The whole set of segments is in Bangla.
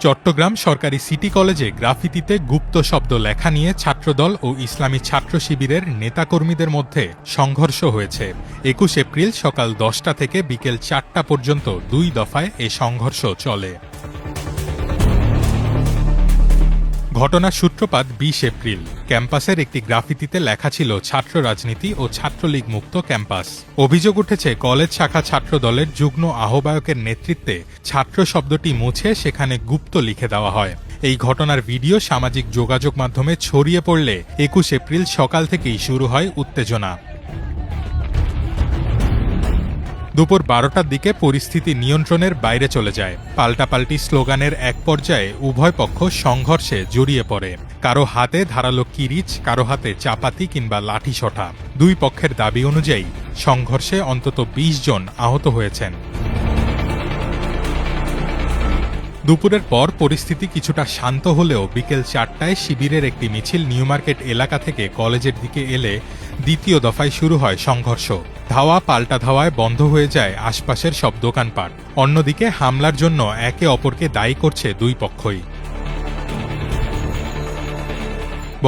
চট্টগ্রাম সরকারি সিটি কলেজে গ্রাফিতিতে গুপ্ত শব্দ লেখা নিয়ে ছাত্রদল ও ইসলামী ছাত্র শিবিরের নেতাকর্মীদের মধ্যে সংঘর্ষ হয়েছে। ২১ এপ্রিল সকাল ১০টা থেকে বিকেল ৪টা পর্যন্ত ২ দফায় এ সংঘর্ষ চলে। ঘটনার সূত্রপাত ২০ এপ্রিল। ক্যাম্পাসের একটি গ্রাফিতিতে লেখা ছিল ছাত্র রাজনীতি ও ছাত্রলীগ মুক্ত ক্যাম্পাস। অভিযোগ উঠেছে কলেজ শাখা ছাত্র দলের যুগ্ম আহ্বায়কের নেতৃত্বে ছাত্র শব্দটি মুছে সেখানে গুপ্ত লিখে দেওয়া হয়। এই ঘটনার ভিডিও সামাজিক যোগাযোগ মাধ্যমে ছড়িয়ে পড়লে ২১ এপ্রিল সকাল থেকেই শুরু হয় উত্তেজনা। দুপুর ১২টার দিকে পরিস্থিতি নিয়ন্ত্রণের বাইরে চলে যায়। পাল্টাপাল্টি স্লোগানের এক পর্যায়ে উভয় পক্ষ সংঘর্ষে জড়িয়ে পড়ে। কারো হাতে ধারালো কিরিচ, কারো হাতে চাপাতি কিংবা লাঠিসোঁটা। দুই পক্ষের দাবি অনুযায়ী সংঘর্ষে অন্তত ২০ জন আহত হয়েছেন। দুপুরের পর পরিস্থিতি কিছুটা শান্ত হলেও বিকেল ৪টায় শিবিরের একটি মিছিল নিউ মার্কেট এলাকা থেকে কলেজের দিকে এলে দ্বিতীয় দফায় শুরু হয় সংঘর্ষ। ধাওয়া পাল্টা ধাওয়ায় বন্ধ হয়ে যায় আশপাশের সব দোকানপাট। অন্যদিকে হামলার জন্য একে অপরকে দায়ী করছে দুই পক্ষই।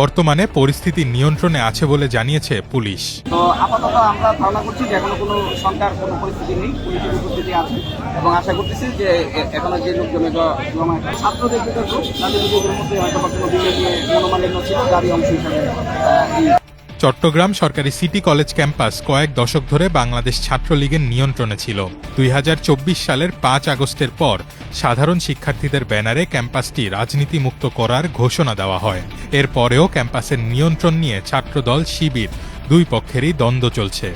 বর্তমানে পরিস্থিতি নিয়ন্ত্রণে আছে বলে জানিয়েছে পুলিশ। তো আপাতত আমরা ধারণা করছি যে এখনো কোনো শঙ্কার কোনো পরিস্থিতি নেই, পুলিশের উপস্থিতি আছে এবং আশা করতেছি যে এখনো যে লোকজনের ছাত্রদের যেটা দোষ তাদের নিজেদের মধ্যে হয়তো বা কোনো বিবেকীয় মনোমালিন্য ছিল, তারই অংশ হিসাবে চট্টগ্রাম সরকারি সিটি কলেজ ক্যাম্পাস কয়েক দশক ধরে বাংলাদেশ ছাত্রলীগের নিয়ন্ত্রণে ছিল। ২০২৪ সালের ৫ আগস্টের পর সাধারণ শিক্ষার্থীদের ব্যানারে ক্যাম্পাসটি রাজনীতিমুক্ত করার ঘোষণা দেওয়া হয়। এরপরেও ক্যাম্পাসের নিয়ন্ত্রণ নিয়ে ছাত্রদল শিবির দুই পক্ষেরই দ্বন্দ্ব চলছে।